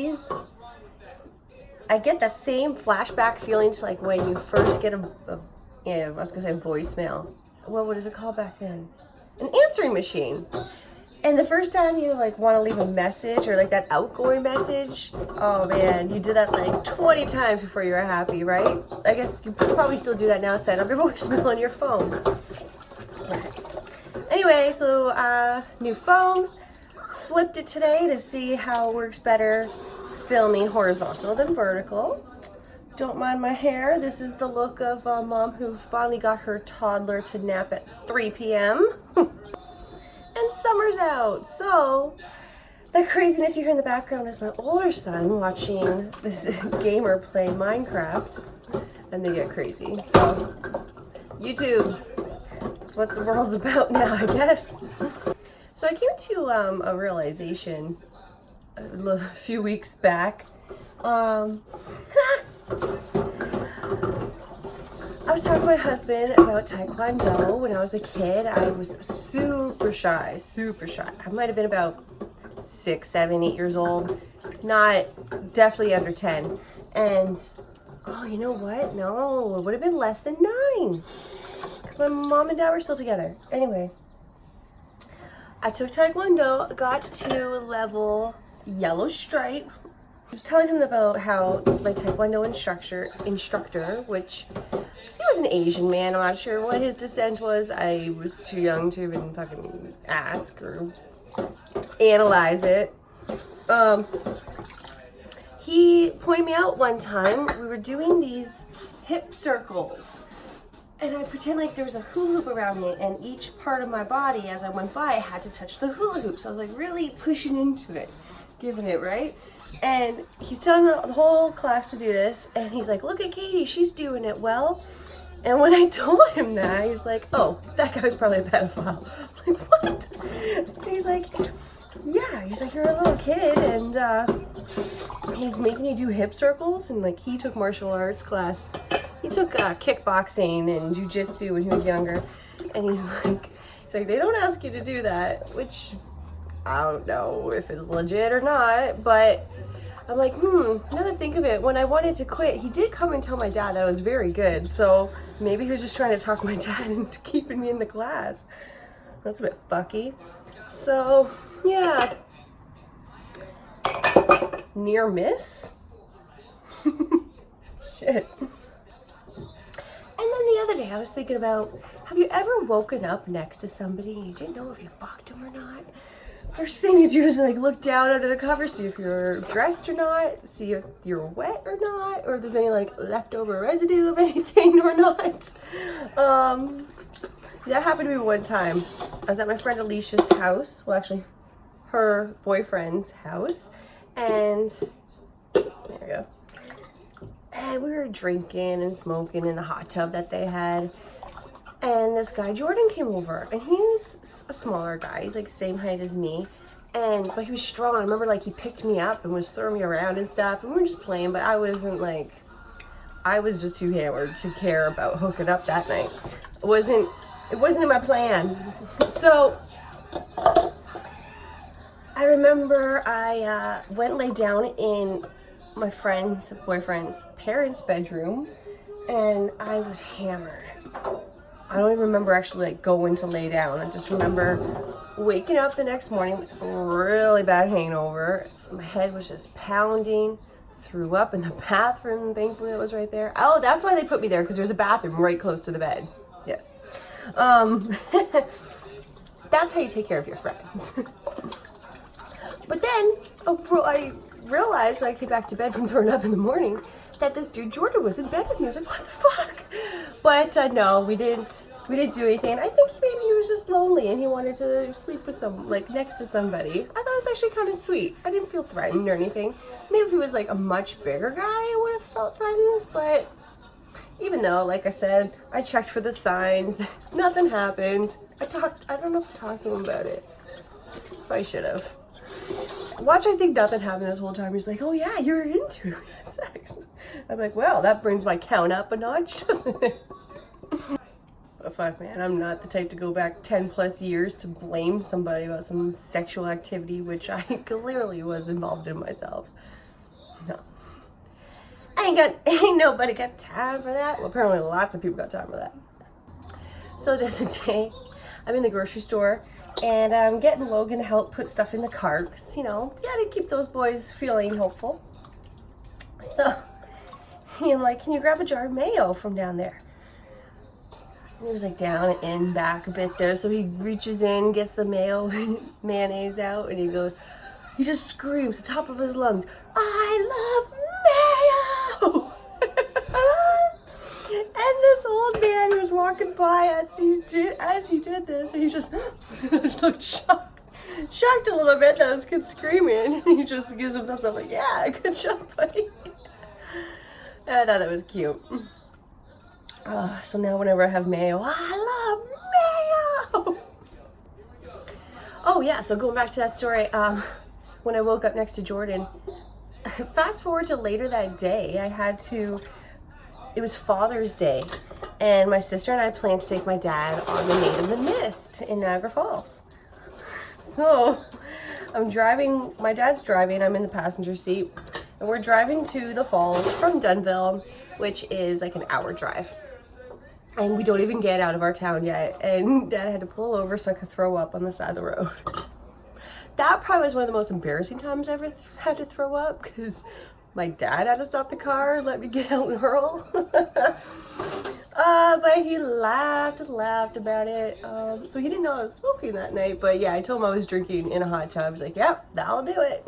movies, I get that same flashback feeling to like when you first get I was gonna say voicemail. What is it called back then? An answering machine. And the first time you like want to leave a message or like that outgoing message, oh man, you did that like 20 times before you were happy, right? I guess you probably still do that now, set up your voicemail on your phone. Okay. Anyway, so new phone, flipped it today to see how it works better filming horizontal than vertical. Don't mind my hair. This is the look of a mom who finally got her toddler to nap at 3 p.m. And summer's out, so the craziness you hear in the background is my older son watching this gamer play Minecraft, and they get crazy. So YouTube, that's what the world's about now, I guess. So I came to a realization a few weeks back. I was talking to my husband about Tae Kwon Do. When I was a kid, I was super shy, super shy. I might have been about 6, 7, 8 years old. Definitely under 10. And, oh, you know what? No, it would have been less than 9. Because my mom and dad were still together. Anyway, I took Tae Kwon Do, got to level yellow stripe. I was telling him about how my Tae Kwon Do instructor, which he was an Asian man. I'm not sure what his descent was. I was too young to even fucking ask or analyze it. He pointed me out one time. We were doing these hip circles, and I pretend like there was a hula hoop around me, and each part of my body as I went by I had to touch the hula hoop. So I was like really pushing into it, giving it, right? And he's telling the whole class to do this, and he's like, look at Katie, she's doing it well. And when I told him that, he's like, oh, that guy's probably a pedophile. I'm like, what? And he's like, yeah. He's like, you're a little kid, and he's making you do hip circles. And like, he took martial arts class. He took kickboxing and jujitsu when he was younger. And he's like, they don't ask you to do that, which I don't know if it's legit or not, but I'm like, now that I think of it, when I wanted to quit, he did come and tell my dad that I was very good, so maybe he was just trying to talk my dad into keeping me in the class. That's a bit fucky. So, yeah. Near miss? Shit. And then the other day, I was thinking about, have you ever woken up next to somebody and you didn't know if you fucked them or not? First thing you do is like look down under the cover, see if you're dressed or not, see if you're wet or not, or if there's any like leftover residue of anything or not. That happened to me one time. I was at my friend Alicia's house, well actually her boyfriend's house, and there we go. And we were drinking and smoking in the hot tub that they had. And this guy, Jordan, came over, and he's a smaller guy. He's like same height as me, but he was strong. I remember like he picked me up and was throwing me around and stuff, and we were just playing, but I was just too hammered to care about hooking up that night. It wasn't in my plan. So I remember I went and lay down in my friend's boyfriend's parents' bedroom, and I was hammered. I don't even remember actually like going to lay down. I just remember waking up the next morning with a really bad hangover. My head was just pounding. Threw up in the bathroom, thankfully it was right there. Oh, that's why they put me there, because there's a bathroom right close to the bed. Yes. That's how you take care of your friends. But then, I realized when I came back to bed from throwing up in the morning that this dude Jordan was in bed with me. I was like, what the fuck? But no, we didn't do anything. I think maybe he was just lonely and he wanted to sleep with next to somebody. I thought it was actually kind of sweet. I didn't feel threatened or anything. Maybe if he was like a much bigger guy, I would have felt threatened. But even though, like I said, I checked for the signs, nothing happened. I don't know if I talked to him about it. I should have. Watch, I think nothing happened this whole time. He's like, oh yeah, you're into sex. I'm like, well, that brings my count up a notch, doesn't it? But fuck, man, I'm not the type to go back 10 plus years to blame somebody about some sexual activity which I clearly was involved in myself. ain't nobody got time for that. Well, apparently lots of people got time for that. So the other day, I'm in the grocery store and I'm getting Logan to help put stuff in the cart. Because, you know, you gotta keep those boys feeling hopeful. So I'm like, can you grab a jar of mayo from down there? And he was like down and in back a bit there. So he reaches in, gets the mayo mayonnaise out, and he just screams at the top of his lungs, I love mayo! And this old man was walking by as he did this, and he just looked shocked a little bit that this kid's screaming. And he just gives him thumbs up like, yeah, good job, buddy. And I thought that was cute. So now whenever I have mayo, I love mayo! Oh yeah, so going back to that story, when I woke up next to Jordan, fast forward to later that day, it was Father's Day, and my sister and I planned to take my dad on the Maid of the Mist in Niagara Falls. So I'm driving, my dad's driving, I'm in the passenger seat, and we're driving to the falls from Dunnville, which is like an hour drive. And we don't even get out of our town yet, and Dad had to pull over so I could throw up on the side of the road. That probably was one of the most embarrassing times I ever had to throw up, because my dad had to stop the car and let me get out and hurl. But he laughed about it. So he didn't know I was smoking that night, but yeah, I told him I was drinking in a hot tub. I was like, yep, that'll do it.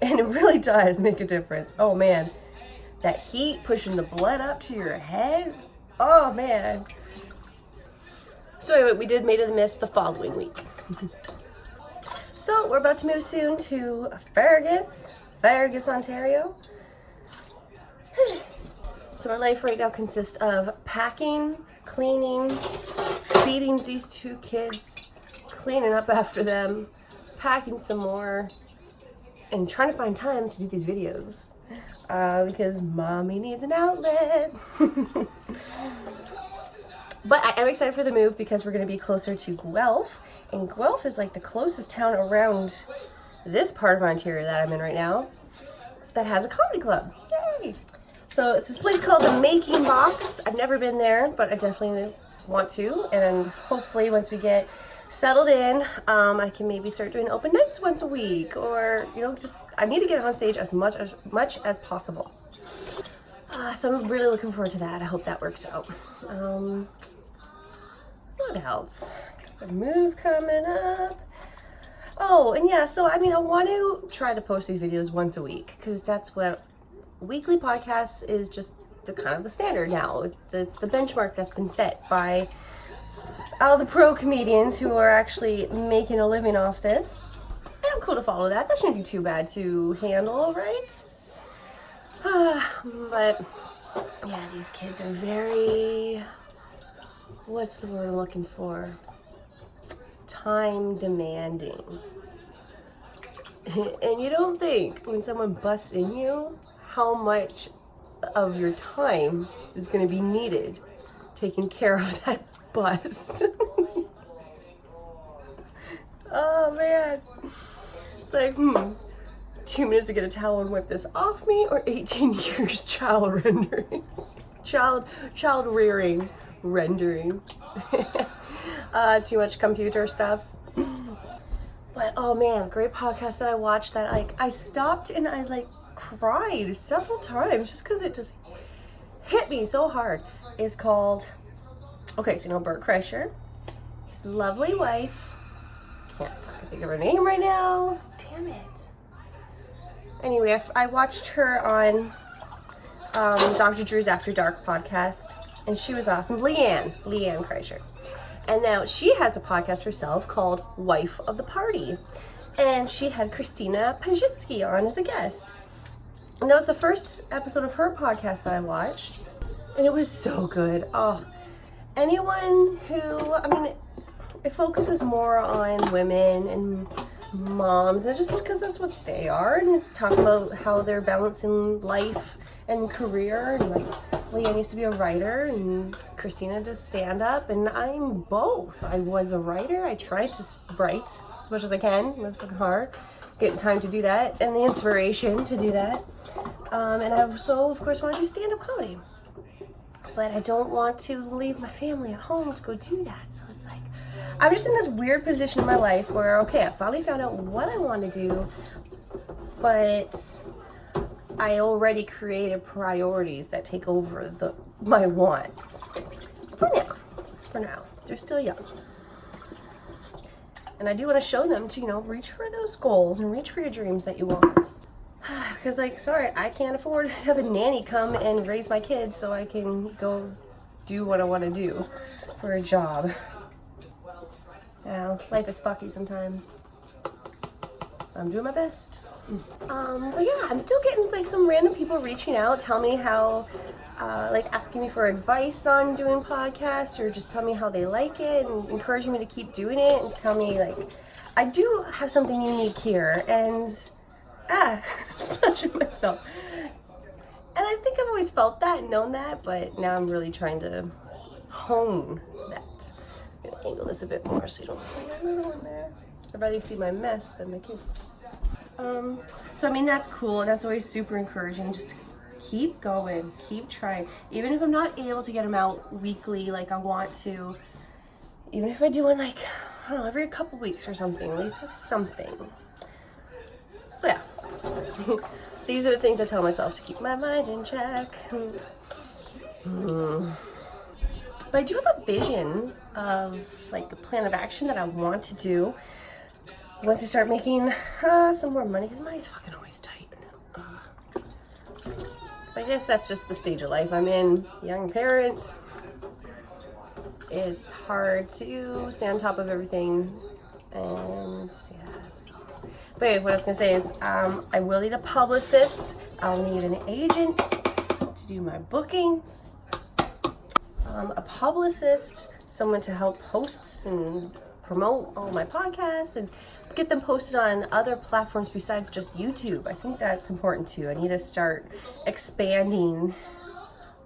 And it really does make a difference. Oh man, that heat pushing the blood up to your head. Oh man. So anyway, we did Maid of the Mist the following week. So we're about to move soon to Fergus, Ontario. So my life right now consists of packing, cleaning, feeding these two kids, cleaning up after them, packing some more, and trying to find time to do these videos. Because mommy needs an outlet. But I am excited for the move because we're going to be closer to Guelph. And Guelph is like the closest town around this part of Ontario that I'm in right now that has a comedy club. Yay! So it's this place called the Making Box. I've never been there, but I definitely want to. And hopefully once we get settled in, I can maybe start doing open nights once a week, or you know, just I need to get on stage as much as possible. So I'm really looking forward to that. I hope that works out. What else? A move coming up. Oh, and yeah, so I mean, I want to try to post these videos once a week because that's what weekly podcasts is, just the kind of the standard now. It's the benchmark that's been set by all the pro comedians who are actually making a living off this. And I'm cool to follow that. That shouldn't be too bad to handle, right? But yeah, these kids are very, what's the word I'm looking for? Time demanding. And you don't think when someone busts in you how much of your time is going to be needed taking care of that bust. Oh man, it's like 2 minutes to get a towel and wipe this off me, or 18 years child rearing rendering. Too much computer stuff. But oh man, great podcast that I watched that like I stopped and I like cried several times just because it just hit me so hard. It's called, okay, so you know Bert Kreischer, his lovely wife, can't fucking think of her name right now, damn it. Anyway, I watched her on Dr. Drew's After Dark podcast, and she was awesome. LeeAnn Kreischer. And now she has a podcast herself called Wife of the Party. And she had Christina on as a guest. And that was the first episode of her podcast that I watched. And it was so good. Oh, anyone who, I mean, it focuses more on women and moms, and just because that's what they are. And it's talking about how they're balancing life and career, and like LeeAnn used to be a writer and Christina does stand up, and I'm both. I was a writer. I tried to write as much as I can. It was fucking hard getting time to do that and the inspiration to do that. And I also, of course, want to do stand-up comedy. But I don't want to leave my family at home to go do that. So it's like, I'm just in this weird position in my life where, okay, I finally found out what I want to do, but I already created priorities that take over my wants. For now. They're still young. And I do want to show them to, reach for those goals and reach for your dreams that you want. Because, sorry, I can't afford to have a nanny come and raise my kids so I can go do what I want to do for a job. Life is fucky sometimes. I'm doing my best. But yeah, I'm still getting some random people reaching out, tell me how, asking me for advice on doing podcasts, or just tell me how they like it and encouraging me to keep doing it, and tell me I do have something unique here, and smashing myself. And I think I've always felt that and known that, but now I'm really trying to hone that. I'm gonna angle this a bit more so you don't see my little one there. I'd rather you see my mess than my kids. So I mean, that's cool, and that's always super encouraging. Just keep going, keep trying. Even if I'm not able to get them out weekly like I want to, even if I do one I don't know, every couple weeks or something, at least that's something. So yeah, these are the things I tell myself to keep my mind in check. But I do have a vision of a plan of action that I want to do once I start making some more money, because money's fucking always tight. But I guess that's just the stage of life I'm in. Young parent. It's hard to stay on top of everything, and yeah. But anyway, what I was gonna say is I will need a publicist. I'll need an agent to do my bookings. A publicist, someone to help host and promote all my podcasts and get them posted on other platforms besides just YouTube. I think that's important too. I need to start expanding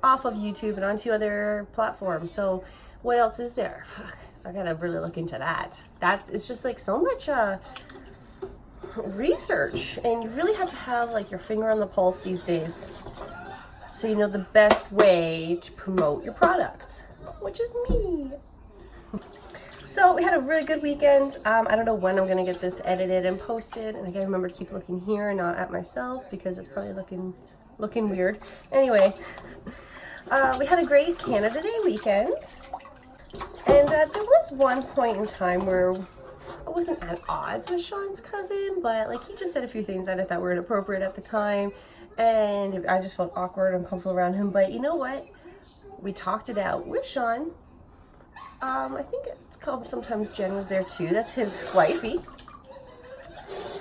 off of YouTube and onto other platforms. So what else is there? Fuck, I gotta really look into that. It's just so much research, and you really have to have your finger on the pulse these days, so you know the best way to promote your product, which is me. So we had a really good weekend. I don't know when I'm gonna get this edited and posted, and I gotta remember to keep looking here and not at myself because it's probably looking weird. Anyway, we had a great Canada Day weekend, and there was one point in time where I wasn't at odds with Sean's cousin, but he just said a few things that I thought were inappropriate at the time, and I just felt awkward and uncomfortable around him. But you know what? We talked it out with Sean. I think it's called sometimes Jen was there too. That's his wifey.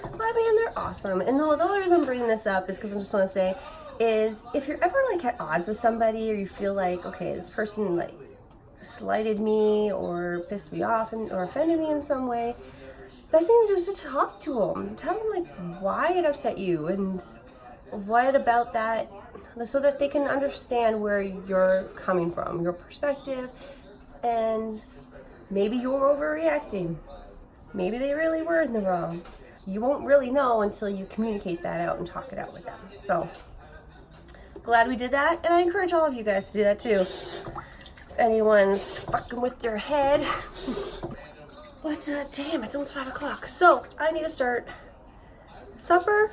But man, they're awesome. And the only reason I'm bringing this up is because I just want to say is if you're ever at odds with somebody, or you feel okay, this person slighted me or pissed me off or offended me in some way, best thing to do is to talk to them. Tell them why it upset you and what about that, so that they can understand where you're coming from, your perspective, and maybe you're overreacting. Maybe they really were in the wrong. You won't really know until you communicate that out and talk it out with them. So glad we did that, and I encourage all of you guys to do that too. If anyone's fucking with their head. But damn, it's almost 5 o'clock. So I need to start supper,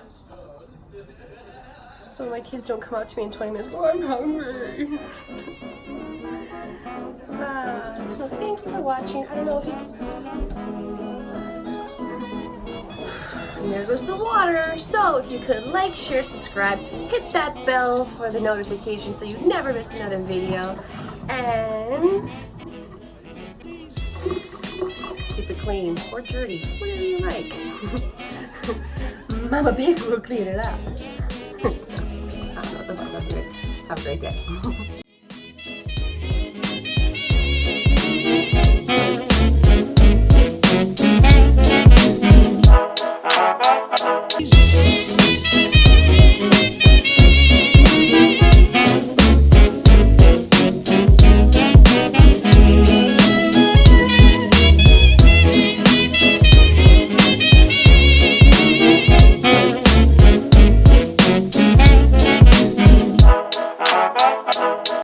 so my kids don't come out to me in 20 minutes. Oh, I'm hungry. So thank you for watching. I don't know if you can see. And there goes the water. So if you could share, subscribe, hit that bell for the notification so you never miss another video. And keep it clean or dirty, whatever you like. Mama Big will clean it up. I don't know what the fuck I'm doing. Have a great day.